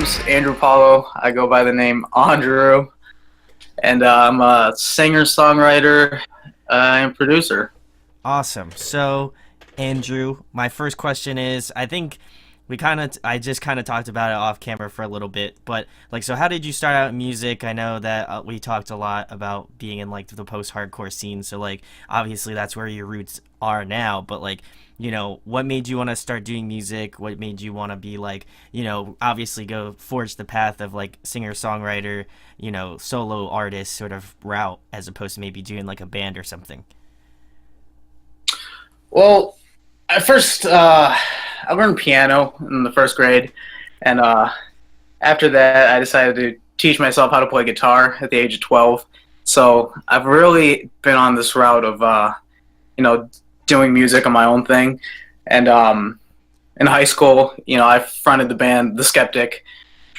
name's Andrew Paulo. I go by the name Awndru, and I'm a singer-songwriter and producer. Awesome. So, Andrew, my first question is, I just kind of talked about it off camera for a little bit, but like, so how did you start out in music? I know that we talked a lot about being in like the post-hardcore scene, so like, obviously that's where your roots are now, but like, what made you want to start doing music? What made you want to be like, obviously go forge the path of like singer-songwriter, solo artist sort of route as opposed to maybe doing like a band or something? Well, at first, I learned piano in the first grade, and after that, I decided to teach myself how to play guitar at the age of 12. So I've really been on this route of, you know, doing music on my own thing. And in high school, I fronted the band The Skeptic.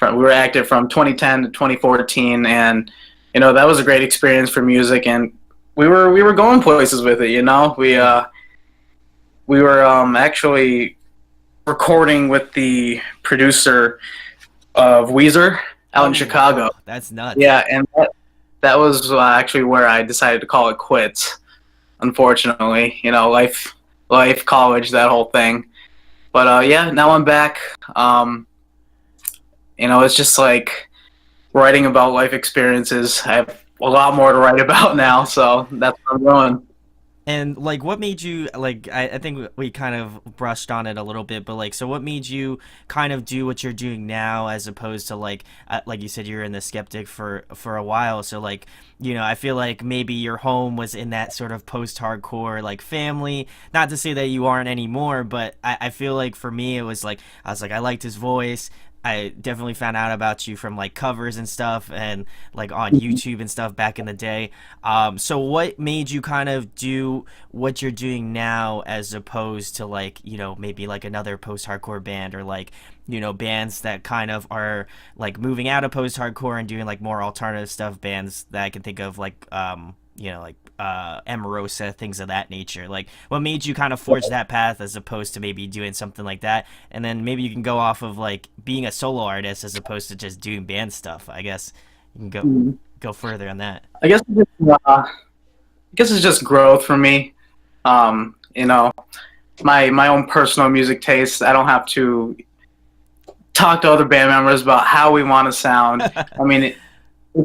We were active from 2010 to 2014, and that was a great experience for music. And we were going places with it. We were actually recording with the producer of Weezer out in Oh Chicago. wow, that's nuts. Yeah, and that was actually where I decided to call it quits. Unfortunately, life, college, that whole thing. But yeah, now I'm back. It's just like writing about life experiences. I have a lot more to write about now, so that's what I'm doing. And like, what made you like? I think we kind of brushed on it a little bit, but like, so what made you kind of do what you're doing now, as opposed to like you said, you were in the Skeptic for a while. So like, I feel like maybe your home was in that sort of post-hardcore like family. Not to say that you aren't anymore, but I feel like for me, it was like I was like I liked his voice. I definitely found out about you from like covers and stuff and like on YouTube and stuff back in the day. So what made you kind of do what you're doing now as opposed to like, maybe like another post-hardcore band or like, bands that kind of are like moving out of post-hardcore and doing like more alternative stuff, bands that I can think of like, like Emerosa, things of that nature. Like, what made you kind of forge that path as opposed to maybe doing something like that? And then maybe you can go off of like being a solo artist as opposed to just doing band stuff. I guess you can go further on that. I guess I guess it's just growth for me. You know, my own personal music taste. I don't have to talk to other band members about how we want to sound. I mean, if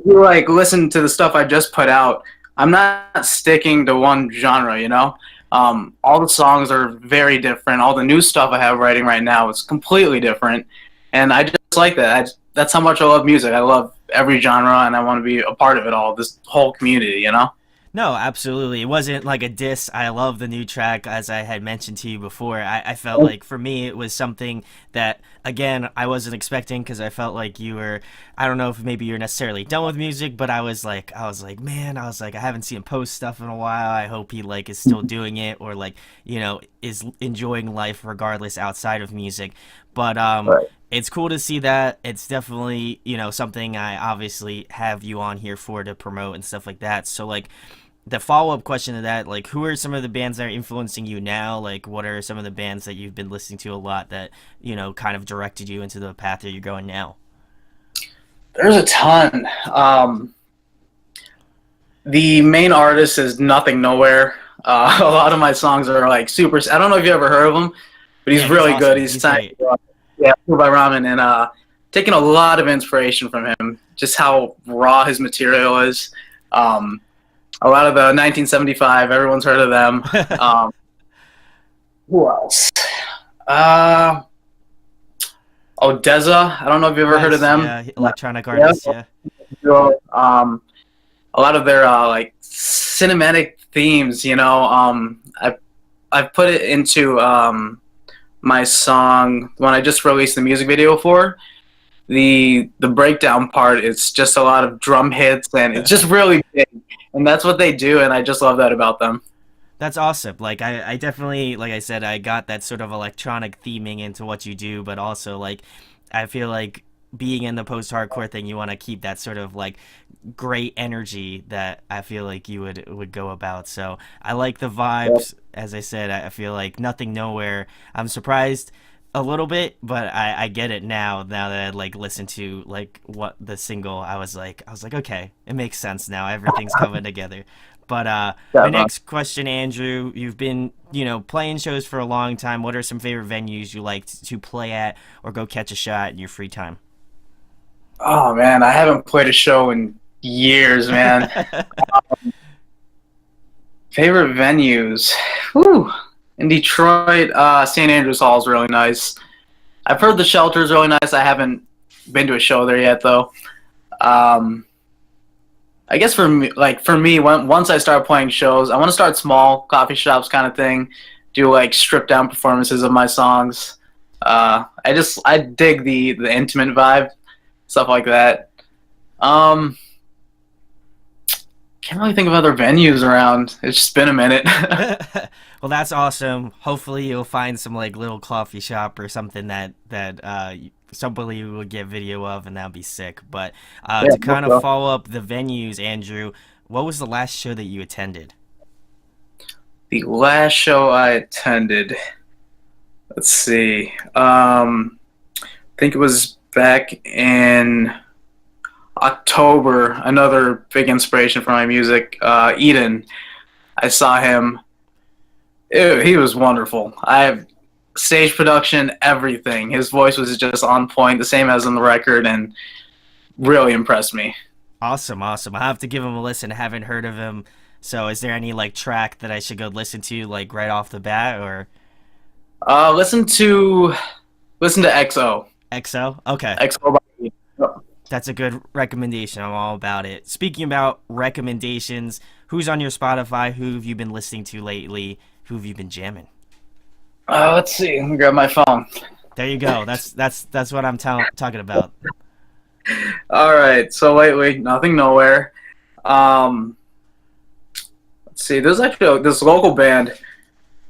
you like listen to the stuff I just put out, I'm not sticking to one genre. All the songs are very different. All the new stuff I have writing right now is completely different, and I just like that. That's how much I love music. I love every genre, and I want to be a part of it all. This whole community. No, absolutely. It wasn't like a diss. I love the new track, as I had mentioned to you before. I felt like for me, it was something that, again, I wasn't expecting because I felt like you were, I don't know if maybe you're necessarily done with music, but man, I haven't seen him post stuff in a while. I hope he like is still doing it or like, is enjoying life regardless outside of music. But, Right. it's cool to see that. It's definitely, something I obviously have you on here for to promote and stuff like that. So, like, the follow-up question to that, like, who are some of the bands that are influencing you now? Like, what are some of the bands that you've been listening to a lot that, kind of directed you into the path that you're going now? There's a ton. The main artist is Nothing Nowhere. A lot of my songs are like super. I don't know if you ever heard of him, but he's Yeah, he's really good. awesome. He's He's signed, great. yeah, by Ramen, and taking a lot of inspiration from him. Just how raw his material is. Um, a lot of the 1975. Everyone's heard of them. Um, who else? Uh, Odessa. I don't know if you've ever heard of Nice, them. yeah. Electronic Yeah. artists, yeah. A lot of their like cinematic themes. I've put it into my song when I just released the music video for. The breakdown part is just a lot of drum hits, and it's just really big, and that's what they do, and I just love that about them. That's awesome. Like I definitely, like I said, I got that sort of electronic theming into what you do, but also like I feel like being in the post-hardcore thing, you want to keep that sort of like great energy that I feel like you would go about. So I like the Yep. vibes. As I said, I feel like Nothing Nowhere. I'm surprised A little bit, but I get it now. Now that I like listen to like what the single, I was like, okay, it makes sense now. Everything's coming together. But my Definitely. next question, Andrew, you've been playing shows for a long time. What are some favorite venues you like to play at or go catch a shot in your free time? Oh man, I haven't played a show in years, man. Favorite venues? Whew. In Detroit, St. Andrews Hall is really nice. I've heard the Shelter is really nice. I haven't been to a show there yet, though. Um, I guess for me, once I start playing shows, I want to start small, coffee shops kind of thing. Do like stripped down performances of my songs. I dig the intimate vibe, stuff like that. Um, can't really think of other venues around. It's just been a minute. Well, that's awesome. Hopefully, you'll find some like little coffee shop or something that somebody will get video of, and that'll be sick. But Yeah, to kind of follow up the venues, Andrew, what was the last show that you attended? the last show I attended. Let's see. I think it was back in October. Another big inspiration for my music, Eden. I saw him. He was wonderful. I have stage production, everything. His voice was just on point, the same as on the record, and really impressed me. Awesome, awesome. I have to give him a listen. I haven't heard of him. So, is there any like track that I should go listen to like right off the bat or Uh, listen to listen to XO. XO? Okay. XO by Eden. That's a good recommendation. I'm all about it. Speaking about recommendations, who's on your Spotify? Who have you been listening to lately? Who have you been jamming? Let's see. Let me grab my phone. There you go. That's what I'm talking about. All right. So lately, nothing, nowhere. Um, let's see. There's actually this local band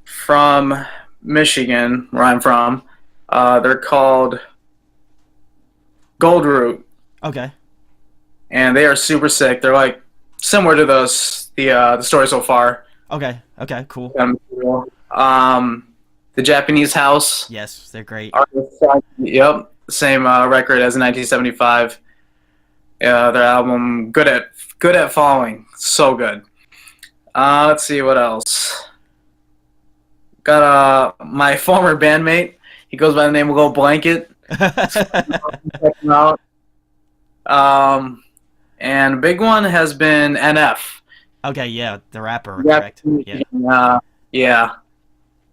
from Michigan, where I'm from. They're called Gold, Okay. and they are super sick. They're like similar to the story so far. Okay. Okay. Cool. The Japanese House. Yes, they're great. Yep, same record as in 1975. Their album Good at Following, so good. Let's see what else. Got my former bandmate. He goes by the name of Gold Blanket. Check him out. And a big one has been NF. Okay. Yeah, the rapper. Yeah, Correct. Yeah. yeah.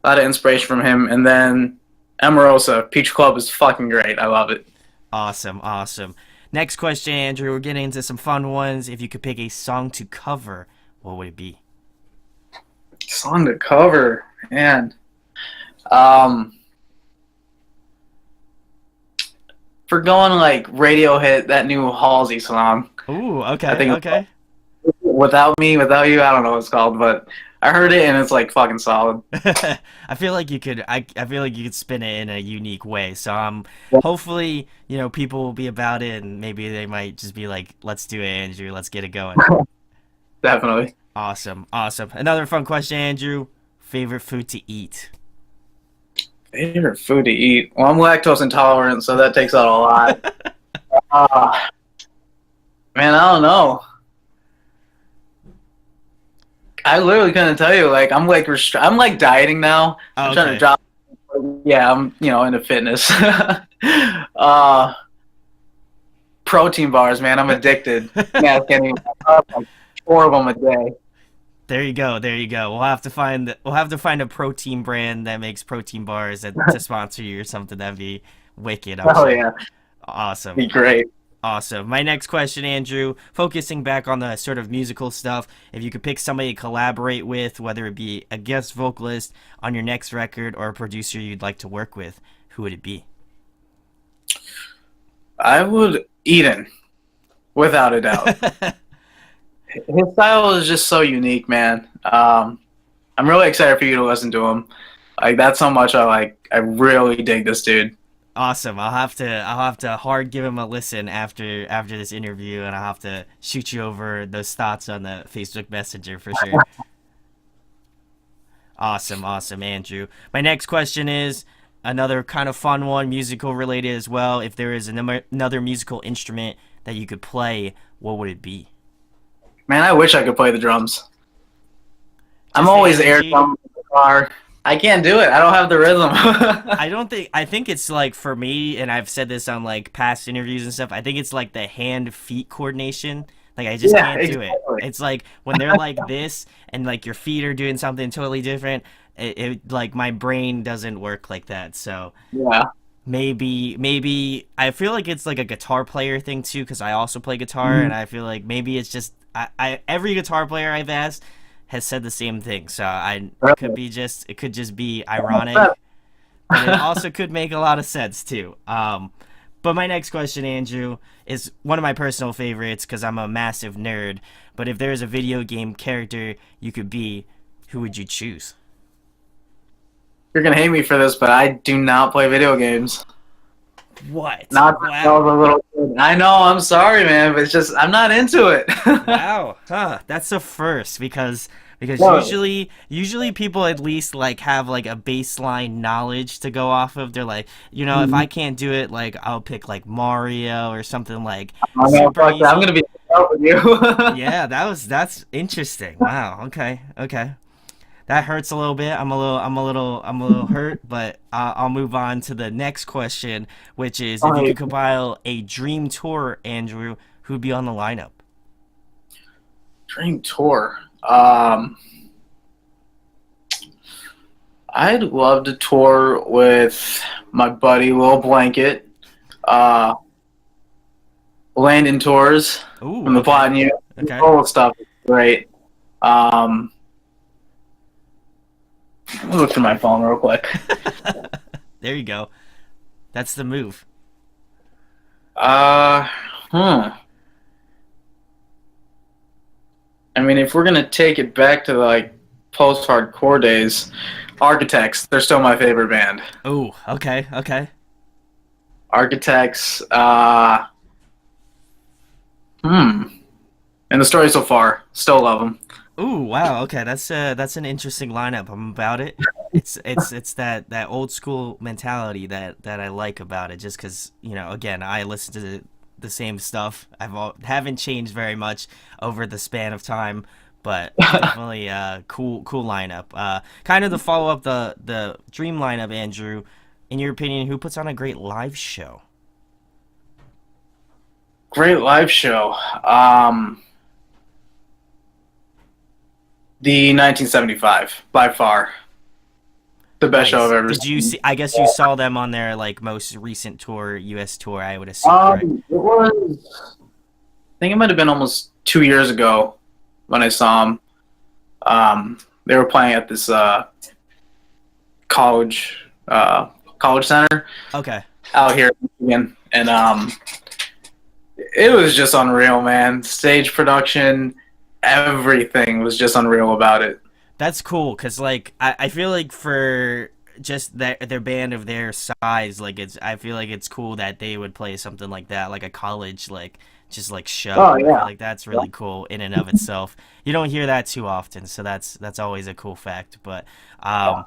A lot of inspiration from him. And then Emerosa, Peach Club is fucking great. I love it. Awesome. Awesome. Next question, Andrew. We're getting into some fun ones. If you could pick a song to cover, what would it be? Song to cover, man. Um, for going like radio hit, that new Halsey song. Ooh. I Okay. think Okay. Without Me, Without You, I don't know what it's called, but I heard it and it's like fucking solid. I feel like you could. I feel like you could spin it in a unique way. So hopefully people will be about it, and maybe they might just be like, "Let's do it, Andrew. Let's get it going." Definitely. Awesome, awesome. Another fun question, Andrew. Favorite food to eat? Favorite food to eat? Well, I'm lactose intolerant, so that takes out a lot. Uh, man, I don't know. I literally couldn't tell you. Like, I'm like dieting now. Oh, I'm trying to okay. drop. Yeah, I'm into fitness. uh, Protein bars, man. I'm addicted. Yeah, I can't even. I have like 4 of them a day. There you go. There you go. We'll have to find a protein brand that makes protein bars to sponsor you or something. That'd be wicked. I'm Oh sure. yeah, Awesome. be great. Awesome. My next question, Andrew, focusing back on the sort of musical stuff, if you could pick somebody to collaborate with, whether it be a guest vocalist on your next record or a producer you'd like to work with, who would it be? I would Eden, without a doubt. His style is just so unique, man. I'm really excited for you to listen to him. Like that's how much I like. I really dig this dude. Awesome. I'll have to hard give him a listen after this interview, and I'll have to shoot you over those thoughts on the Facebook Messenger for sure. Awesome, awesome, Andrew. My next question is, Another kind of fun one, musical related as well. If there is another musical instrument that you could play, what would it be? Man, I wish I could play the drums. I'm Just the always air energy. drumming in the car. I can't do it. I don't have the rhythm. I don't think I think it's like for me, and I've said this on like past interviews and stuff. I think it's like the hand feet coordination. Like I just Yeah, can't do it. exactly. It's like when they're like this and like your feet are doing something totally different. It like my brain doesn't work like that. So Yeah. maybe I feel like it's like a guitar player thing too because I also play guitar and Mhm. I feel like maybe it's just I every guitar player I've asked has said the same thing. So I Really. it could just be ironic, but it also could make a lot of sense too. But my next question, Andrew, is one of my personal favorites because I'm a massive nerd. But if there's a video game character you could be, who would you choose? You're gonna hate me for this, but I do not play video games. What? Not since I was Wow. a little kid. I know. I'm sorry, man, but it's just I'm not into it. Wow, huh? That's a first because No. usually people at least like have like a baseline knowledge to go off of. They're like, if I Mhm. can't do it, like I'll pick like Mario or something like I know. super Fuck that. I'm easy. gonna be out with you. Yeah, that's interesting. Wow. Okay. Okay. That hurts a little bit. I'm a little hurt, but I'll move on to the next question, which is if you Okay. could compile a dream tour, Andrew, who'd be on the lineup? Dream tour. I'd love to tour with my buddy Lil Blanket. Uh, Landon tours Ooh, from the okay. Plot and Okay. all the stuff is great. Um, let me look through my phone real quick. There you go. That's the move. Uh, hmm. I mean, if we're gonna take it back to like post-hardcore days, Architects, they're still my favorite band. Ooh, okay, okay. Architects, and the story so far, still love them. Ooh, wow. Okay, that's an interesting lineup. I'm about it. It's that old school mentality that I like about it. Just because again, I listen to the same stuff. Haven't changed very much over the span of time, but definitely cool lineup. Kind of the follow up the dream lineup, Andrew. In your opinion, who puts on a great live show? Great live show. Um, the 1975, by far, the best show I've Nice. ever Did you seen. see? I guess you saw them on their like most recent tour, U.S. tour. I would assume, correct? It was. I think it might have been almost 2 years ago when I saw them. They were playing at this college college center Okay. out here in Michigan, and it was just unreal, man. Stage production, everything was just unreal about it. That's cool because like I feel like for just their band of their size, like I feel like it's cool that they would play something like that, like a college like just like Oh show. I feel yeah. like that's really cool in and of itself. You don't hear that too often, so that's always a cool fact. But Yeah.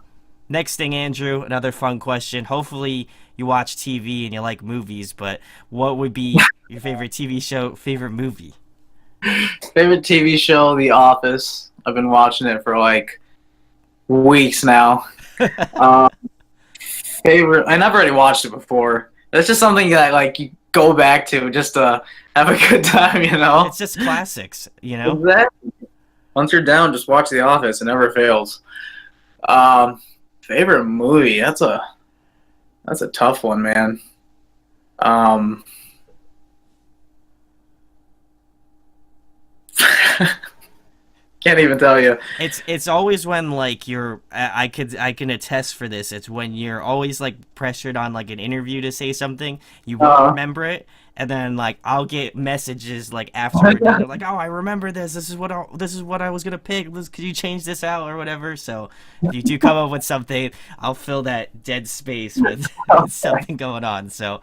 next thing, Andrew, another fun question. Hopefully you watch TV and you like movies, but what would be your favorite TV show, favorite movie? Favorite TV show, The Office. I've been watching it for like weeks now. Um, favorite, and I've already watched it before. It's just something that like you go back to just to have a good time, you know. It's just classics, you know? Exactly. Once you're down, just watch The Office. It never fails. Um, favorite movie? That's a tough one, man. Um, can't even tell you. It's always when like I can attest for this. It's when you're always like pressured on like an interview to say something, you won't Uh, remember it, and then like I'll get messages like after we're done. They're like, "Oh, I remember this. This is what I was gonna pick. Could you change this out or whatever?" So if you do come up with something, I'll fill that dead space with something going on. So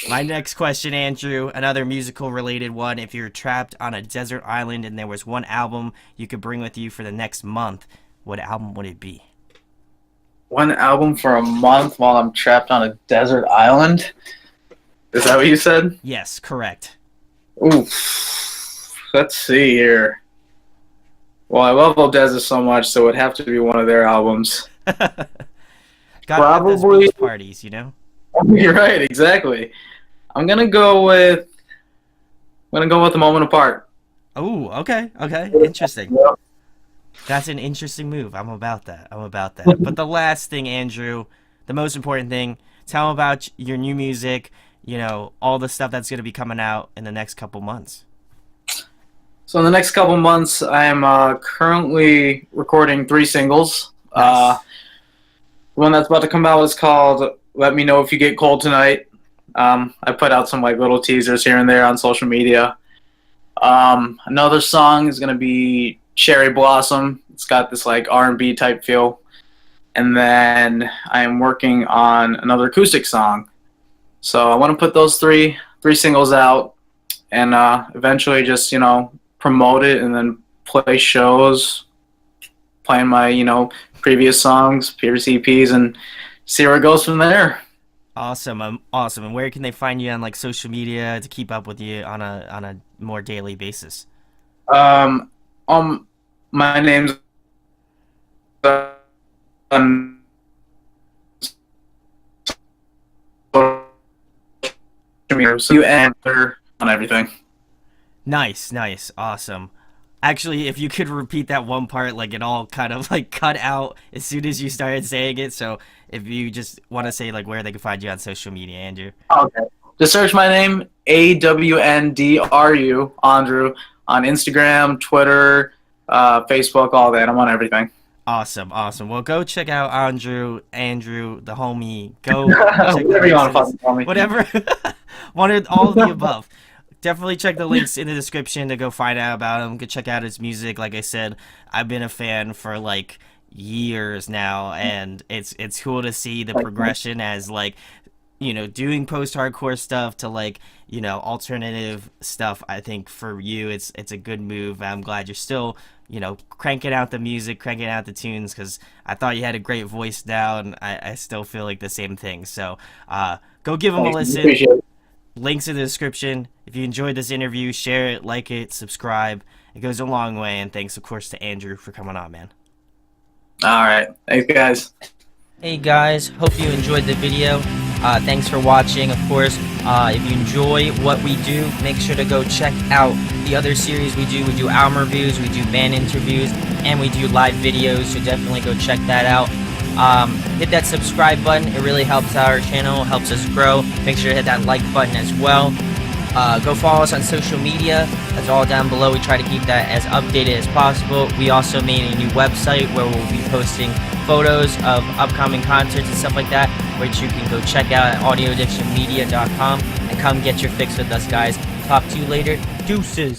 my next question, Andrew, another musical related one. If you're trapped on a desert island and there was one album you could bring with you for the next month, what album would it be? one album for a month while I'm trapped on a desert island. Is that what you said? Yes, correct. Oof. Let's see here. Well, I love Odessa so much, so it would have to be one of their albums. Gotta have those Probably. beach parties, you know? You're right, exactly. I'm gonna go with. I'm gonna go with A Moment Apart. Oh, okay, okay, interesting. Yep. That's an interesting move. I'm about that. I'm about that. But the last thing, Andrew, the most important thing, tell them about your new music, you know, all the stuff that's going to be coming out in the next couple months. So in the next couple months, I am currently recording 3 singles. Nice. The one that's about to come out is called "Let Me Know If You Get Cold Tonight." I put out some like little teasers here and there on social media. Another song is gonna be "Cherry Blossom." It's got this like R&B type feel. And then I am working on another acoustic song. So I want to put those three singles out, and eventually just promote it and then play shows, playing my previous songs, previous EPs, and see where it goes from there. Awesome. Awesome. And where can they find you on like social media to keep up with you on a more daily basis? Um, my name's on so you answer on everything. Nice, nice, awesome. Actually, if you could repeat that one part, like it all kind of like cut out as soon as you started saying it. So if you just want to say like where they can find you on social media, Andrew. Okay. Just search my name, Awndru, Awndru, on Instagram, Twitter, Facebook, all that. I'm on everything. Awesome, awesome. Well, go check out Andrew, the homie. Go check the Whatever you links want in to this, fucking call me. whatever. Wanted all of the above. Definitely check the links in the description to go find out about him. Go check out his music. Like I said, I've been a fan for like years now, and it's cool to see the progression as like doing post-hardcore stuff to like alternative stuff. I think for you it's a good move. I'm glad you're still cranking out the music, cranking out the tunes, because I thought you had a great voice now, and I still feel like the same thing. So go give them a listen. Appreciate it. Links in the description. If you enjoyed this interview, share it, like it, subscribe. It goes a long way. And thanks, of course, to Andrew for coming on, man. All right. Thanks, guys. Hey, guys. Hope you enjoyed the video. Thanks for watching, of course. If you enjoy what we do, make sure to go check out the other series we do. We do album reviews, we do band interviews, and we do live videos. So definitely go check that out. Hit that subscribe button. It really helps our channel, helps us grow. Make sure to hit that like button as well. Go follow us on social media. That's all down below. We try to keep that as updated as possible. We also made a new website where we'll be posting photos of upcoming concerts and stuff like that, which you can go check out at audioaddictionmedia.com and come get your fix with us, guys. Talk to you later. Deuces.